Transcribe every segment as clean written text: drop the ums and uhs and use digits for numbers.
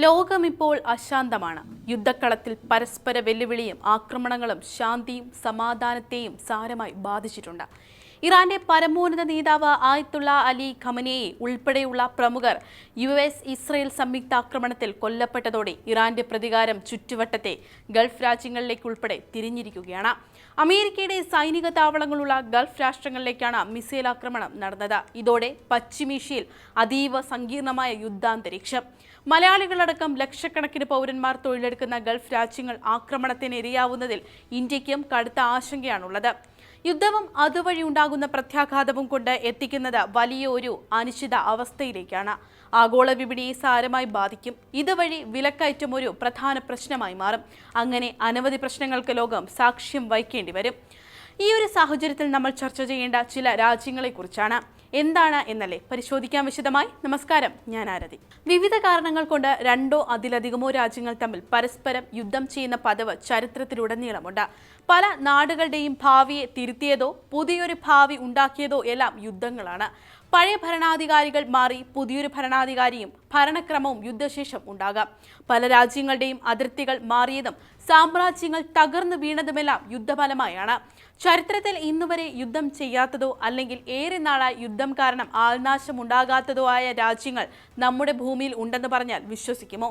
ലോകമിപ്പോൾ അശാന്തമാണ്. യുദ്ധക്കളത്തിൽ പരസ്പര വെല്ലുവിളിയും ആക്രമണങ്ങളും ശാന്തിയും സമാധാനത്തെയും സാരമായി ബാധിച്ചിട്ടുണ്ട്. ഇറാന്റെ പരമോന്നത നേതാവ് ആയത്തുള്ള അലി ഖമനേയി ഉൾപ്പെടെയുള്ള പ്രമുഖർ ഇസ്രയേൽ സംയുക്താക്രമണത്തിൽ കൊല്ലപ്പെട്ടതോടെ ഇറാന്റെ പ്രതികാരം ചുറ്റുവട്ടത്തെ ഗൾഫ് രാജ്യങ്ങളിലേക്കുൾപ്പെടെ തിരിഞ്ഞിരിക്കുകയാണ്. അമേരിക്കയുടെ സൈനിക താവളങ്ങളുള്ള ഗൾഫ് രാഷ്ട്രങ്ങളിലേക്കാണ് മിസൈൽ ആക്രമണം നടന്നത്. ഇതോടെ പശ്ചിമേഷ്യയിൽ അതീവ സങ്കീർണമായ യുദ്ധാന്തരീക്ഷം. മലയാളികളടക്കം ലക്ഷക്കണക്കിന് പൗരന്മാർ തൊഴിലെടുക്കുന്ന ഗൾഫ് രാജ്യങ്ങൾ ആക്രമണത്തിന് ഇരയാവുന്നതിൽ ഇന്ത്യയ്ക്കും കടുത്ത ആശങ്കയാണുള്ളത്. യുദ്ധവും അതുവഴി ഉണ്ടാകുന്ന പ്രത്യാഘാതവും കൊണ്ട് എത്തിക്കുന്നത് വലിയ ഒരു അനിശ്ചിത അവസ്ഥയിലേക്കാണ്. ആഗോള വിപണിയെ സാരമായി ബാധിക്കും. ഇതുവഴി വിലക്കയറ്റം ഒരു പ്രധാന പ്രശ്നമായി മാറും. അങ്ങനെ അനവധി പ്രശ്നങ്ങൾക്ക് ലോകം സാക്ഷ്യം വഹിക്കേണ്ടി വരും. ഈ ഒരു സാഹചര്യത്തിൽ നമ്മൾ ചർച്ച ചെയ്യേണ്ട ചില രാജ്യങ്ങളെക്കുറിച്ചാണ്. എന്താണ് എന്നല്ലേ പരിശോധിക്കാൻ വിശദമായി. നമസ്കാരം, ഞാൻ ആരതി. വിവിധ കാരണങ്ങൾ കൊണ്ട് രണ്ടോ അതിലധികമോ രാജ്യങ്ങൾ തമ്മിൽ പരസ്പരം യുദ്ധം ചെയ്യുന്ന പതിവ് ചരിത്രത്തിലുടനീളമുണ്ട്. പല നാടുകളുടെയും ഭാവിയെ തിരുത്തിയതോ പുതിയൊരു ഭാവി ഉണ്ടാക്കിയതോ എല്ലാം യുദ്ധങ്ങളാണ്. പഴയ ഭരണാധികാരികൾ മാറി പുതിയൊരു ഭരണാധികാരിയും ഭരണക്രമവും യുദ്ധശേഷം ഉണ്ടാകാം. പല രാജ്യങ്ങളുടെയും അതിർത്തികൾ മാറിയതും സാമ്രാജ്യങ്ങൾ തകർന്നു വീണതുമെല്ലാം യുദ്ധഫലമായാണ്. ചരിത്രത്തിൽ ഇന്നുവരെ യുദ്ധം ചെയ്യാത്തതോ അല്ലെങ്കിൽ ഏറെ നാളായി യുദ്ധം കാരണം ആൾനാശം ഉണ്ടാകാത്തതോ ആയ രാജ്യങ്ങൾ നമ്മുടെ ഭൂമിയിൽ ഉണ്ടെന്ന് പറഞ്ഞാൽ വിശ്വസിക്കുമോ?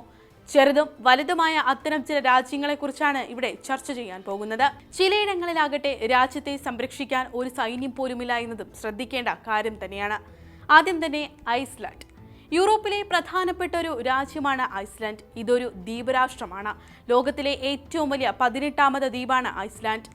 ചെറുതും വലുതുമായ അത്തരം ചില രാജ്യങ്ങളെക്കുറിച്ചാണ് ഇവിടെ ചർച്ച ചെയ്യാൻ പോകുന്നത്. ചിലയിടങ്ങളിലാകട്ടെ രാജ്യത്തെ സംരക്ഷിക്കാൻ ഒരു സൈന്യം പോലുമില്ല എന്നതും ശ്രദ്ധിക്കേണ്ട കാര്യം തന്നെയാണ്. ആദ്യം തന്നെ ഐസ്ലാൻഡ്. യൂറോപ്പിലെ പ്രധാനപ്പെട്ട ഒരു രാജ്യമാണ് ഐസ്ലാൻഡ്. ഇതൊരു ദ്വീപരാഷ്ട്രമാണ്. ലോകത്തിലെ ഏറ്റവും വലിയ 18ാമത് ദ്വീപാണ് ഐസ്ലാൻഡ്.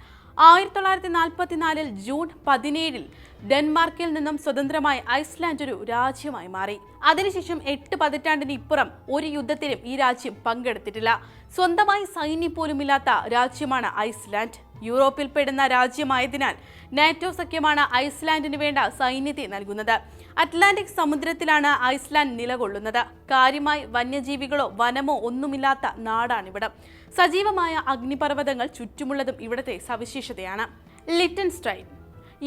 1944 ജൂൺ 17 ഡെൻമാർക്കിൽ നിന്നും സ്വതന്ത്രമായി ഐസ്ലാൻഡ് ഒരു രാജ്യമായി മാറി. അതിനുശേഷം 8 പതിറ്റാണ്ടിന് ഇപ്പുറം ഒരു യുദ്ധത്തിലും ഈ രാജ്യം പങ്കെടുത്തിട്ടില്ല. സ്വന്തമായി സൈന്യം പോലുമില്ലാത്ത രാജ്യമാണ് ഐസ്ലാൻഡ്. യൂറോപ്പിൽ പെടുന്ന രാജ്യമായതിനാൽ നാറ്റോ സഖ്യമാണ് ഐസ്ലാൻഡിന് വേണ്ട സൈന്യത്തെ നൽകുന്നത്. അറ്റ്ലാന്റിക് സമുദ്രത്തിലാണ് ഐസ്ലാൻഡ് നിലകൊള്ളുന്നത്. കാര്യമായി വന്യജീവികളോ വനമോ ഒന്നുമില്ലാത്ത നാടാണിവിടം. സജീവമായ അഗ്നിപർവ്വതങ്ങൾ ചുറ്റുമുള്ളതും ഇവിടത്തെ സവിശേഷതയാണ്. ലിറ്റൻസ്റ്റൈൻ.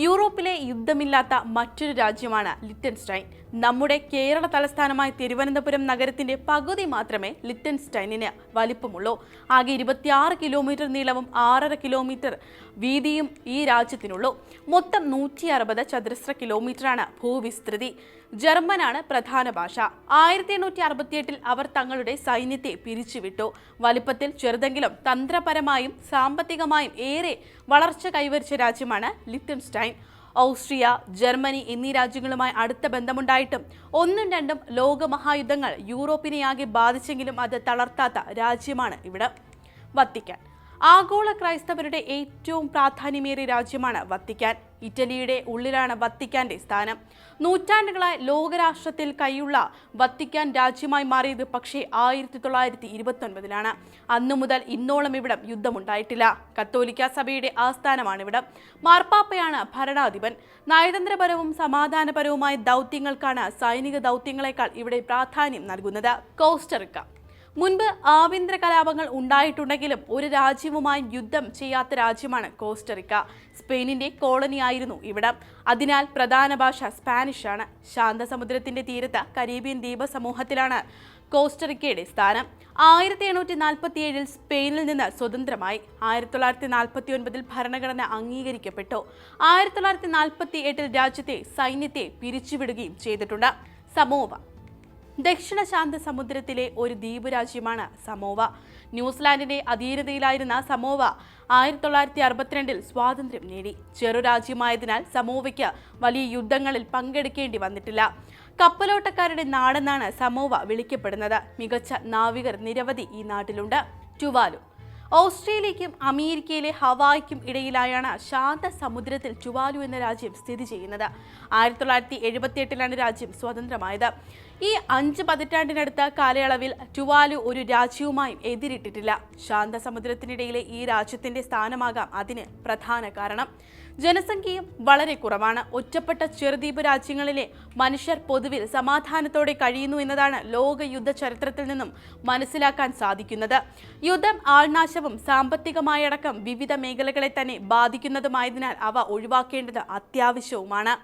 യൂറോപ്പിലെ യുദ്ധമില്ലാത്ത മറ്റൊരു രാജ്യമാണ് ലിറ്റൻസ്റ്റൈൻ. നമ്മുടെ കേരള തലസ്ഥാനമായ തിരുവനന്തപുരം നഗരത്തിന്റെ പകുതി മാത്രമേ ലിറ്റൻസ്റ്റൈനിന് വലിപ്പമുള്ളൂ. ആകെ 26 കിലോമീറ്റർ നീളവും 6.5 കിലോമീറ്റർ വീതിയും ഈ രാജ്യത്തിനുള്ളൂ. മൊത്തം 160 ചതുരശ്ര കിലോമീറ്ററാണ് ഭൂവിസ്തൃതി. ജർമ്മനാണ് പ്രധാന ഭാഷ. 1868 അവർ തങ്ങളുടെ സൈന്യത്തെ പിരിച്ചുവിട്ടു. വലിപ്പത്തിൽ ചെറുതെങ്കിലും തന്ത്രപരമായും സാമ്പത്തികമായും ഏറെ വളർച്ച കൈവരിച്ച രാജ്യമാണ് ലിറ്റൻസ്റ്റൈൻ. ഓസ്ട്രിയ, ജർമ്മനി എന്നീ രാജ്യങ്ങളുമായി അടുത്ത ബന്ധമുണ്ടായിട്ടും ഒന്നും രണ്ടും ലോകമഹായുദ്ധങ്ങൾ യൂറോപ്പിനെയാകെ ബാധിച്ചെങ്കിലും അത് തളർത്താത്ത രാജ്യമാണ് ഇവിടെ. വത്തിക്കാൻ. ആഗോള ക്രൈസ്തവരുടെ ഏറ്റവും പ്രാധാന്യമേറിയ രാജ്യമാണ് വത്തിക്കാൻ. ഇറ്റലിയുടെ ഉള്ളിലാണ് വത്തിക്കാന്റെ സ്ഥാനം. നൂറ്റാണ്ടുകളായി ലോകരാഷ്ട്രത്തിൽ കൈയുള്ള വത്തിക്കാൻ രാജ്യമായി മാറിയത് പക്ഷേ 1929 അന്നു മുതൽ ഇന്നോളം ഇവിടം യുദ്ധമുണ്ടായിട്ടില്ല. കത്തോലിക്ക സഭയുടെ ആസ്ഥാനമാണിവിടം. മാർപ്പാപ്പയാണ് ഭരണാധിപൻ. നയതന്ത്രപരവും സമാധാനപരവുമായ ദൗത്യങ്ങൾക്കാണ് സൈനിക ദൗത്യങ്ങളെക്കാൾ ഇവിടെ പ്രാധാന്യം നൽകുന്നത്. കോസ്റ്ററിക്ക. മുൻപ് ആഭ്യന്തര കലാപങ്ങൾ ഉണ്ടായിട്ടുണ്ടെങ്കിലും ഒരു രാജ്യവുമായി യുദ്ധം ചെയ്യാത്ത രാജ്യമാണ് കോസ്റ്ററിക്ക. സ്പെയിനിന്റെ കോളനിയായിരുന്നു ഇവിടം. അതിനാൽ പ്രധാന ഭാഷ സ്പാനിഷാണ്. ശാന്തസമുദ്രത്തിന്റെ തീരത്ത് കരീബിയൻ ദ്വീപ സമൂഹത്തിലാണ് കോസ്റ്ററിക്കയുടെ സ്ഥാനം. 1847 സ്പെയിനിൽ നിന്ന് സ്വതന്ത്രമായി. 1949 ഭരണഘടന അംഗീകരിക്കപ്പെട്ടു. 1948 രാജ്യത്തെ സൈന്യത്തെ പിരിച്ചുവിടുകയും ചെയ്തിട്ടുണ്ട്. സമോവ. ദക്ഷിണ ശാന്ത സമുദ്രത്തിലെ ഒരു ദ്വീപ് രാജ്യമാണ് സമോവ. ന്യൂസിലാൻഡിന്റെ അധീനതയിലായിരുന്ന സമോവ 1962 സ്വാതന്ത്ര്യം നേടി. ചെറു രാജ്യമായതിനാൽ സമോവയ്ക്ക് വലിയ യുദ്ധങ്ങളിൽ പങ്കെടുക്കേണ്ടി വന്നിട്ടില്ല. കപ്പലോട്ടക്കാരുടെ നാടെന്നാണ് സമോവ വിളിക്കപ്പെടുന്നത്. മികച്ച നാവികർ നിരവധി ഈ നാട്ടിലുണ്ട്. ടുവാലു. ഓസ്ട്രേലിയയ്ക്കും അമേരിക്കയിലെ ഹവായിക്കും ഇടയിലായാണ് ശാന്ത സമുദ്രത്തിൽ ടുവാലു എന്ന രാജ്യം സ്ഥിതി ചെയ്യുന്നത്. 1978 രാജ്യം സ്വതന്ത്രമായത്. ഈ 5 പതിറ്റാണ്ടിനടുത്ത കാലയളവിൽ ടുവാലു ഒരു രാജ്യവുമായും എതിരിട്ടിട്ടില്ല. ശാന്ത സമുദ്രത്തിനിടയിലെ ഈ രാജ്യത്തിന്റെ സ്ഥാനമാകാം അതിന് പ്രധാന കാരണം. ജനസംഖ്യയും വളരെ കുറവാണ്. ഒറ്റപ്പെട്ട ചെറുദ്വീപ് രാജ്യങ്ങളിലെ മനുഷ്യർ പൊതുവിൽ സമാധാനത്തോടെ കഴിയുന്നു എന്നതാണ് ലോക യുദ്ധ ചരിത്രത്തിൽ നിന്നും മനസ്സിലാക്കാൻ സാധിക്കുന്നത്. യുദ്ധം ആൾനാശവും സാമ്പത്തികമായടക്കം വിവിധ മേഖലകളെ തന്നെ ബാധിക്കുന്നതുമായതിനാൽ അവ ഒഴിവാക്കേണ്ടത് അത്യാവശ്യവുമാണ്.